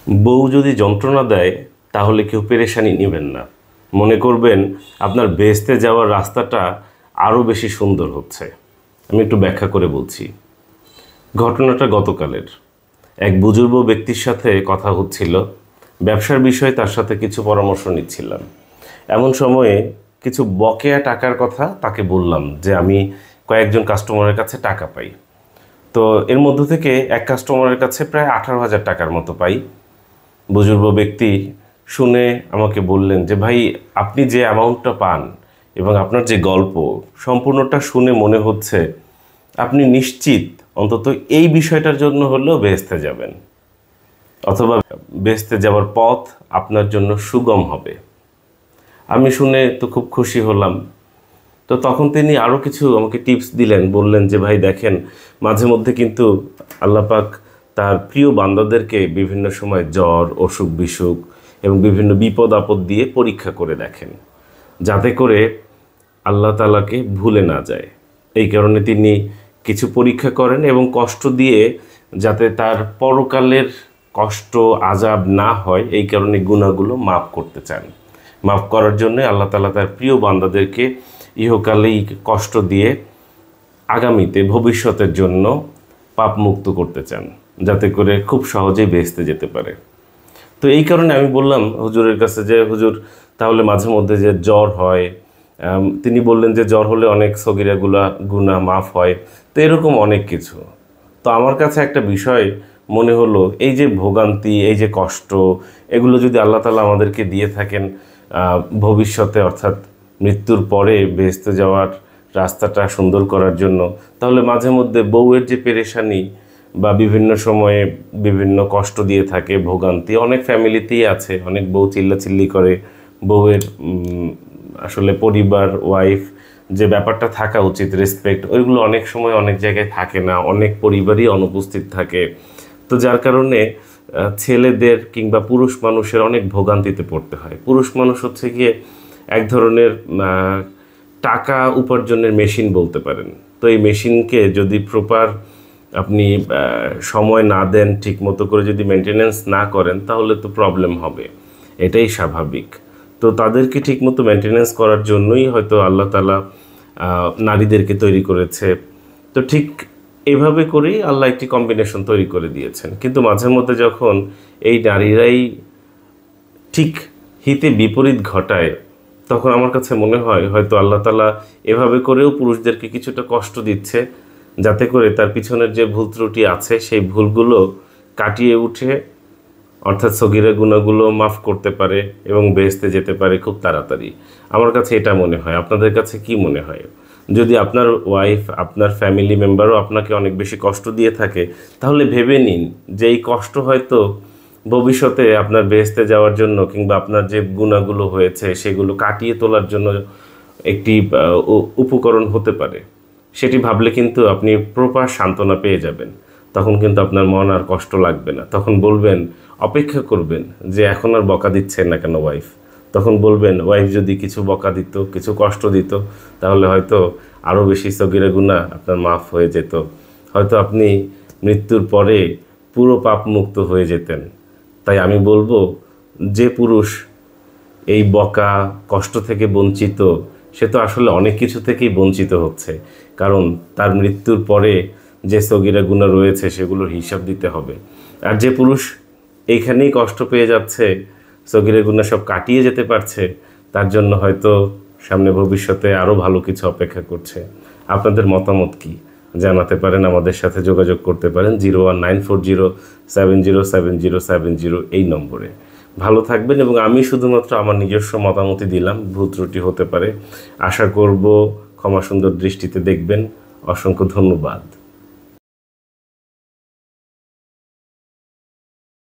বউ যদি যন্ত্রণা দেয় তাহলে কেউ পেরেশানি নেবেন না। মনে করবেন আপনার বেহেশতে যাওয়ার রাস্তাটা আরও বেশি সুন্দর হচ্ছে। আমি একটু ব্যাখ্যা করে বলছি। ঘটনাটা গতকালের। এক বুজুর্গ ব্যক্তির সাথে কথা হচ্ছিল, ব্যবসার বিষয়ে তার সাথে কিছু পরামর্শ নিচ্ছিলাম। এমন সময়ে কিছু বকেয়া টাকার কথা তাকে বললাম যে আমি কয়েকজন কাস্টমারের কাছে টাকা পাই। তো এর মধ্য থেকে এক কাস্টমারের কাছে প্রায় 18,000 টাকার মতো পাই। বুজুর্গ ব্যক্তি শুনে আমাকে বললেন যে ভাই, আপনি যে অ্যামাউন্টটা পান এবং আপনার যে গল্প সম্পূর্ণটা শুনে মনে হচ্ছে আপনি নিশ্চিত অন্তত এই বিষয়টার জন্য হলেও বেহেশতে যাবেন, অথবা বেহেশতে যাওয়ার পথ আপনার জন্য সুগম হবে। আমি শুনে তো খুব খুশি হলাম। তো তখন তিনি আরও কিছু আমাকে টিপস দিলেন, বললেন যে ভাই দেখেন, মাঝে মধ্যে কিন্তু আল্লাহ পাক তার প্রিয় বান্দাদেরকে বিভিন্ন সময় জ্বর, অসুখ বিসুখ এবং বিভিন্ন বিপদ আপদ দিয়ে পরীক্ষা করে দেখেন, যাতে করে আল্লাহ তাআলাকে ভুলে না যায়। এই কারণে তিনি কিছু পরীক্ষা করেন এবং কষ্ট দিয়ে যাতে তার পরকালের কষ্ট আযাব না হয়, এই কারণে গুনাহগুলো মাফ করতে চান। মাফ করার জন্য আল্লাহ তাআলা তার প্রিয় বান্দাদেরকে ইহকালেই কষ্ট দিয়ে আগামীতে ভবিষ্যতের জন্য পাপ মুক্ত করতে চান, যাতে করে খুব সহজেই বেহেশতে যেতে পারে। তো এই কারণে আমি বললাম হুজুরের কাছে যে হুজুর, তাহলে মাঝে মধ্যে যে জ্বর হয়, তিনি বললেন যে জ্বর হলে অনেক সগীরাগুলা গুনাহ মাফ হয়। তো এরকম অনেক কিছু। তো আমার কাছে একটা বিষয় মনে হলো, এই যে ভোগান্তি, এই যে কষ্ট, এগুলো যদি আল্লাহ তাআলা আমাদেরকে দিয়ে থাকেন ভবিষ্যতে, অর্থাৎ মৃত্যুর পরে বেহেশতে যাওয়ার রাস্তাটা সুন্দর করার জন্য, তাহলে মাঝে মধ্যে বউয়ের যে পেরেশানি বা বিভিন্ন সময়ে বিভিন্ন কষ্ট দিয়ে থাকে, ভোগান্তি অনেক ফ্যামিলিতেই আছে। অনেক বউ চিল্লাচিল্লি করে, বউয়ের আসলে পরিবার, ওয়াইফ যে ব্যাপারটা থাকা উচিত, রেসপেক্ট, ওইগুলো অনেক সময় অনেক জায়গায় থাকে না, অনেক পরিবারই অনুপস্থিত থাকে। তো যার কারণে ছেলেদের কিংবা পুরুষ মানুষের অনেক ভোগান্তিতে পড়তে হয়। পুরুষ মানুষ হচ্ছে গিয়ে এক ধরনের টাকা উপার্জনের মেশিন বলতে পারেন। তো এই মেশিনকে যদি প্রপার আপনি সময় না দেন, ঠিক মতো করে যদি মেনটেনেন্স না করেন, তাহলে তো প্রবলেম হবে, এটাই স্বাভাবিক। তো তাদেরকে ঠিকমতো মেনটেনেন্স করার জন্যই হয়তো আল্লাহ তাআলা নারীদেরকে তৈরি করেছে। তো ঠিক এভাবে করেই আল্লাহ একটি কম্বিনেশন তৈরি করে দিয়েছেন। কিন্তু মাঝে মধ্যে যখন এই নারীরাই ঠিক হিতে বিপরীত ঘটায়, তখন আমার কাছে মনে হয় হয়তো আল্লাহ তাআলা এভাবে করেও পুরুষদেরকে কিছুটা কষ্ট দিচ্ছে, যাতে করে তার পিছনের যে ভুল ত্রুটি আছে সেই ভুলগুলো কাটিয়ে উঠে, অর্থাৎ সগীরা গুনাহগুলো মাফ করতে পারে এবং বেহেশতে যেতে পারে খুব তাড়াতাড়ি। আমার কাছে এটা মনে হয়। আপনাদের কাছে কি মনে হয়? যদি আপনার ওয়াইফ, আপনার ফ্যামিলি মেম্বারও আপনাকে অনেক বেশি কষ্ট দিয়ে থাকে, তাহলে ভেবে নিন যে এই কষ্ট হয়তো ভবিষ্যতে আপনার বেহেশতে যাওয়ার জন্য কিংবা আপনার যে গুনাহগুলো হয়েছে সেগুলো কাটিয়ে তোলার জন্য একটি উপকরণ হতে পারে। সেটি ভাবলে কিন্তু আপনি প্রপার সান্ত্বনা পেয়ে যাবেন। তখন কিন্তু আপনার মন আর কষ্ট লাগবে না। তখন বলবেন, অপেক্ষা করবেন যে এখন আর বকা দিচ্ছে না কেন ওয়াইফ। তখন বলবেন, ওয়াইফ যদি কিছু বকা দিত, কিছু কষ্ট দিত, তাহলে হয়তো আরও বেশি সগীরা গুনাহ আপনার মাফ হয়ে যেত। হয়তো আপনি মৃত্যুর পরে পুরো পাপ মুক্ত হয়ে যেতেন। তাই আমি বলবো, যে পুরুষ এই বকা, কষ্ট থেকে বঞ্চিত, সে তো আসলে অনেক কিছু থেকেই বঞ্চিত হচ্ছে। কারণ তার মৃত্যুর পরে যে সগীরা গুনাহ রয়েছে সেগুলোর হিসাব দিতে হবে। আর যে পুরুষ এইখানেই কষ্ট পেয়ে যাচ্ছে, সগীরা গুনাহ সব কাটিয়ে যেতে পারছে, তার জন্য হয়তো সামনে ভবিষ্যতে আরও ভালো কিছু অপেক্ষা করছে। আপনাদের মতামত কি জানাতে পারেন, আমাদের সাথে যোগাযোগ করতে পারেন 01940707070 এই নম্বরে। ভালো থাকবেন। এবং আমি শুধুমাত্র আমার নিজস্ব মতামতই দিলাম, ভুল ত্রুটি হতে পারে। আশা করব ক্ষমা সুন্দর দৃষ্টিতে দেখবেন। অসংখ্য ধন্যবাদ।